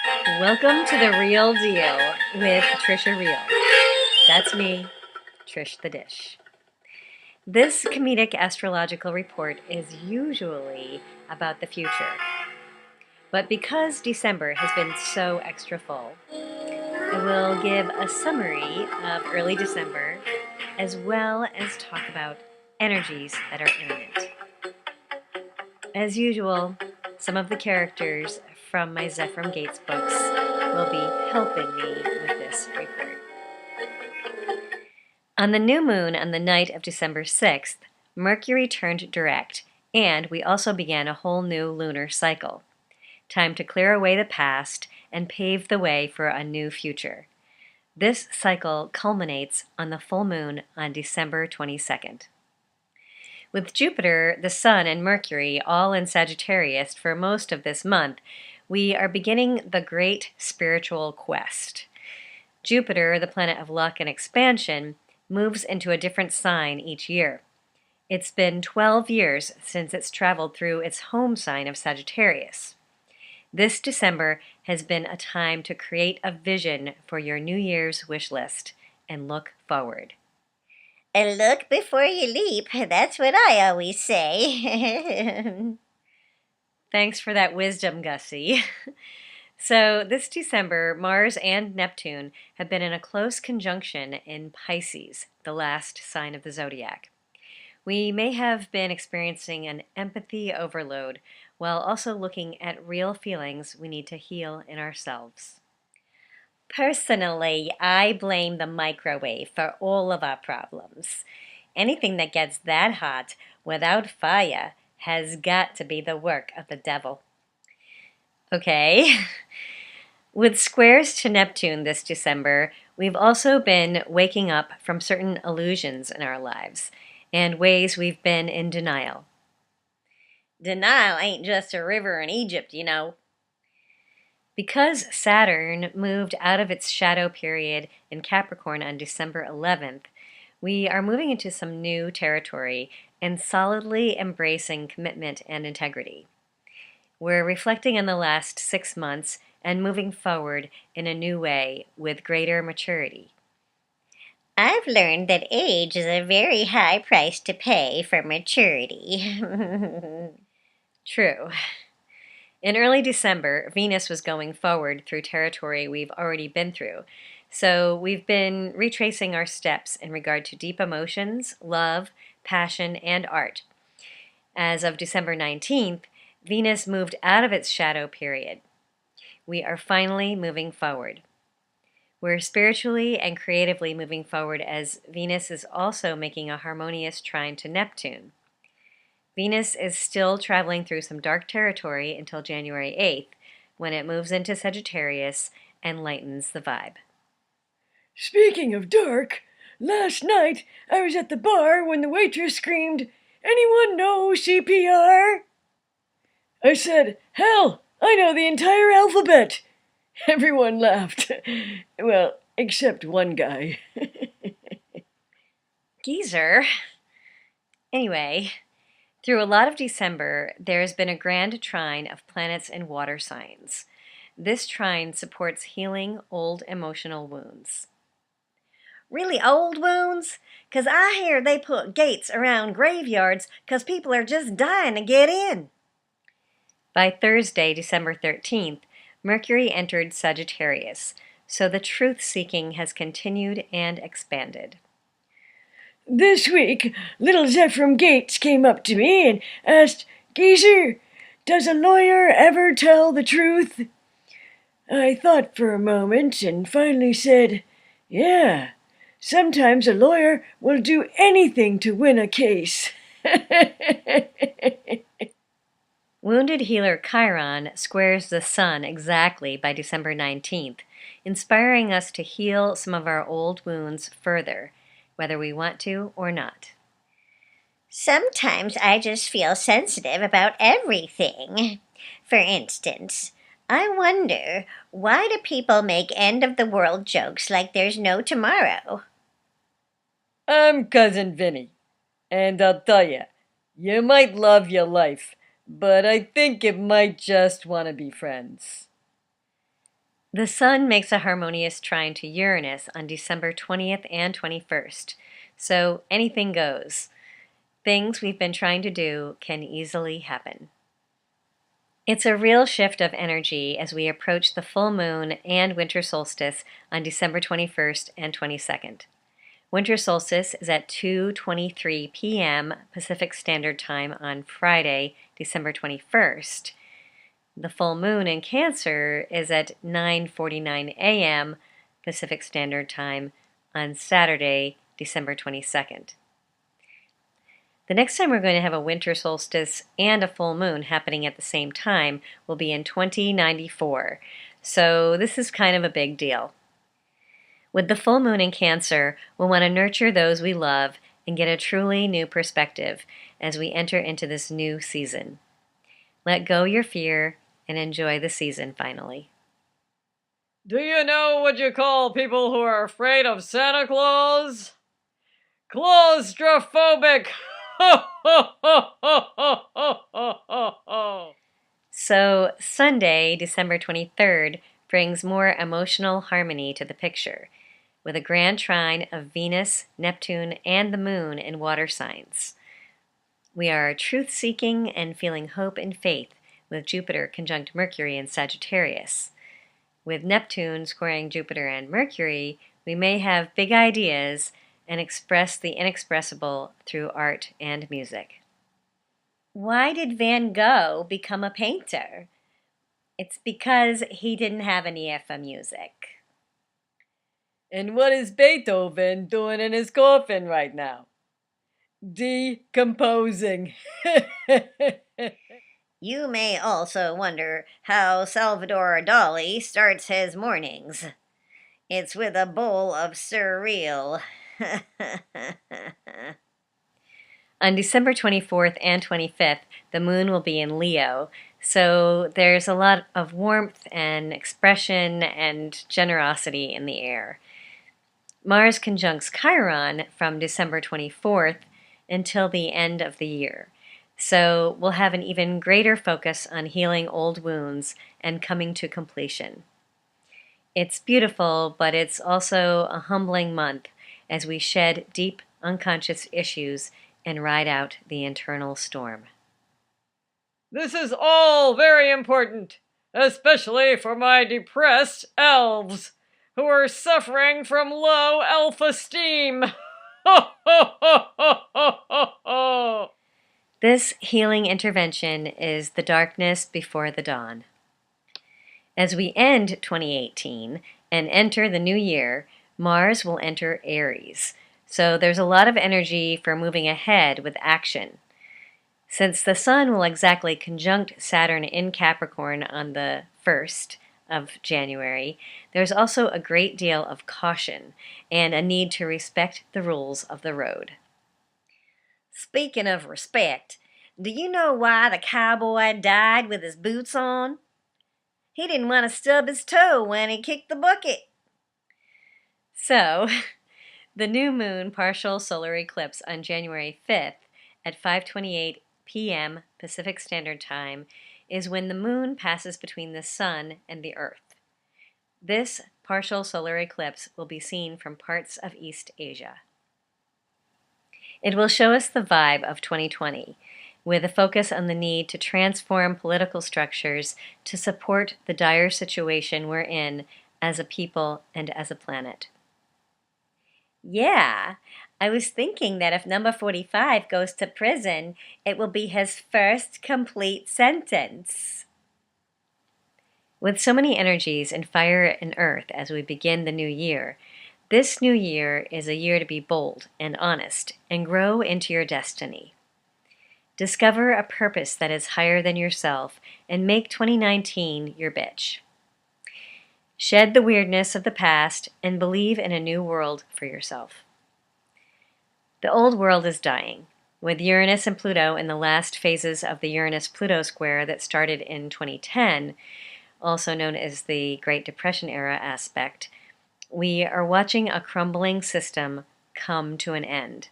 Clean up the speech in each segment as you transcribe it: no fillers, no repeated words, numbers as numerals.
Welcome to The Real Deal with Tricia Riel. That's me, Trish the Dish. This comedic astrological report is usually about the future. But because December has been so extra full, I will give a summary of early December as well as talk about energies that are imminent. As usual, some of the characters from my Zephram Gates books will be helping me with this report. On the new moon on the night of December 6th, Mercury turned direct, and we also began a whole new lunar cycle. Time to clear away the past and pave the way for a new future. This cycle culminates on the full moon on December 22nd. With Jupiter, the Sun, and Mercury all in Sagittarius for most of this month, we are beginning the great spiritual quest. Jupiter, the planet of luck and expansion, moves into a different sign each year. It's been 12 years since it's traveled through its home sign of Sagittarius. This December has been a time to create a vision for your New Year's wish list and look forward. Look before you leap. That's what I always say. Thanks for that wisdom, Gussie. So this December, Mars and Neptune have been in a close conjunction in Pisces, the last sign of the zodiac. We may have been experiencing an empathy overload while also looking at real feelings we need to heal in ourselves. Personally, I blame the microwave for all of our problems. Anything that gets that hot without fire has got to be the work of the devil. Okay. With squares to Neptune this December, we've also been waking up from certain illusions in our lives and ways we've been in denial. Denial ain't just a river in Egypt, you know. Because Saturn moved out of its shadow period in Capricorn on December 11th, we are moving into some new territory and solidly embracing commitment and integrity. We're reflecting on the last 6 months and moving forward in a new way with greater maturity. I've learned that age is a very high price to pay for maturity. True. In early December, Venus was going forward through territory we've already been through. So we've been retracing our steps in regard to deep emotions, love, passion, and art. As of December 19th, Venus moved out of its shadow period. We are finally moving forward. We're spiritually and creatively moving forward as Venus is also making a harmonious trine to Neptune. Venus is still traveling through some dark territory until January 8th, when it moves into Sagittarius and lightens the vibe. Speaking of dark, last night I was at the bar when the waitress screamed, "Anyone know CPR?" I said, "Hell, I know the entire alphabet." Everyone laughed. Well, except one guy. Geezer. Anyway, through a lot of December, there has been a grand trine of planets and water signs. This trine supports healing old emotional wounds. Really old wounds? 'Cause I hear they put gates around graveyards 'cause people are just dying to get in. By Thursday, December 13th, Mercury entered Sagittarius, so the truth-seeking has continued and expanded. This week, little Zephram Gates came up to me and asked, "Geezer, does a lawyer ever tell the truth?" I thought for a moment and finally said, "Yeah, sometimes a lawyer will do anything to win a case." Wounded healer Chiron squares the Sun exactly by December 19th, inspiring us to heal some of our old wounds further, whether we want to or not. Sometimes I just feel sensitive about everything. For instance, I wonder, why do people make end-of-the-world jokes like there's no tomorrow? I'm Cousin Vinny, and I'll tell you, you might love your life, but I think it might just want to be friends. The Sun makes a harmonious trine to Uranus on December 20th and 21st, so anything goes. Things we've been trying to do can easily happen. It's a real shift of energy as we approach the full moon and winter solstice on December 21st and 22nd. Winter solstice is at 2:23 p.m. Pacific Standard Time on Friday, December 21st. The full moon in Cancer is at 9:49 a.m. Pacific Standard Time on Saturday, December 22nd. The next time we're going to have a winter solstice and a full moon happening at the same time will be in 2094. So this is kind of a big deal. With the full moon in Cancer, we'll want to nurture those we love and get a truly new perspective as we enter into this new season. Let go your fear and enjoy the season finally. Do you know what you call people who are afraid of Santa Claus? Claustrophobic! So, Sunday, December 23rd, brings more emotional harmony to the picture, with a grand trine of Venus, Neptune, and the moon in water signs. We are truth-seeking and feeling hope and faith with Jupiter conjunct Mercury in Sagittarius. With Neptune squaring Jupiter and Mercury, we may have big ideas and express the inexpressible through art and music. Why did Van Gogh become a painter? It's because he didn't have an ear for music. And what is Beethoven doing in his coffin right now? Decomposing. You may also wonder how Salvador Dali starts his mornings. It's with a bowl of surreal. On December 24th and 25th, the moon will be in Leo, so there's a lot of warmth and expression and generosity in the air. Mars conjuncts Chiron from December 24th until the end of the year, so we'll have an even greater focus on healing old wounds and coming to completion. It's beautiful, but it's also a humbling month as we shed deep unconscious issues and ride out the internal storm. This is all very important, especially for my depressed elves, who are suffering from low self-esteem. This healing intervention is the darkness before the dawn. As we end 2018 and enter the new year, Mars will enter Aries. So there's a lot of energy for moving ahead with action. Since the Sun will exactly conjunct Saturn in Capricorn on the 1st of January, there's also a great deal of caution and a need to respect the rules of the road. Speaking of respect, do you know why the cowboy died with his boots on? He didn't want to stub his toe when he kicked the bucket. So, the new moon partial solar eclipse on January 5th at 5:28 p.m. Pacific Standard Time is when the moon passes between the Sun and the Earth. This partial solar eclipse will be seen from parts of East Asia. It will show us the vibe of 2020, with a focus on the need to transform political structures to support the dire situation we're in as a people and as a planet. Yeah, I was thinking that if number 45 goes to prison, it will be his first complete sentence. With so many energies in fire and earth as we begin the new year, this new year is a year to be bold and honest and grow into your destiny. Discover a purpose that is higher than yourself and make 2019 your bitch. Shed the weirdness of the past and believe in a new world for yourself. The old world is dying, with Uranus and Pluto in the last phases of the Uranus-Pluto square that started in 2010, also known as the Great Depression era aspect. We are watching a crumbling system come to an end.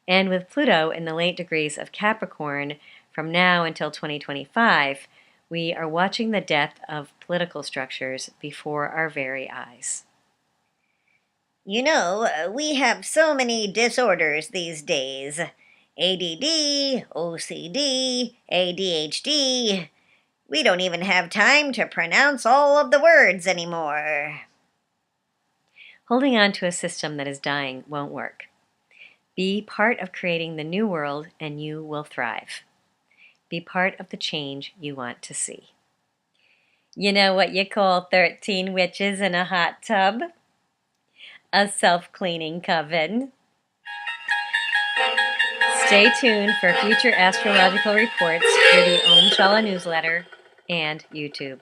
And with Pluto in the late degrees of Capricorn from now until 2025, We are watching the death of political structures before our very eyes. You know, we have so many disorders these days. ADD, OCD, ADHD. We don't even have time to pronounce all of the words anymore. Holding on to a system that is dying won't work. Be part of creating the new world and you will thrive. Be part of the change you want to see. You know what you call 13 witches in a hot tub? A self-cleaning coven. Stay tuned for future astrological reports through the Om Shala newsletter and YouTube.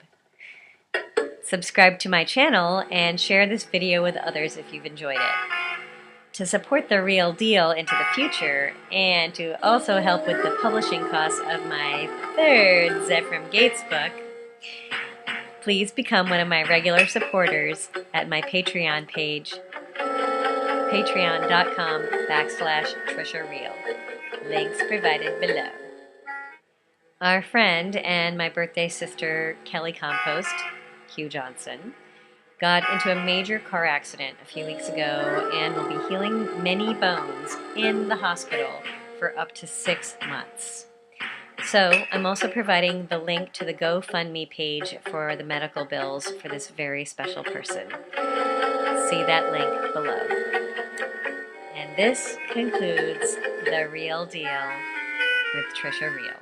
Subscribe to my channel and share this video with others if you've enjoyed it. To support The Real Deal into the future and to also help with the publishing costs of my third Zephram Gates book, please become one of my regular supporters at my Patreon page, patreon.com/Tricia Riel. Links provided below. Our friend and my birthday sister, Kelly Compost, Hugh Johnson, got into a major car accident a few weeks ago and will be healing many bones in the hospital for up to 6 months. So I'm also providing the link to the GoFundMe page for the medical bills for this very special person. See that link below. And this concludes The Real Deal with Tricia Riel.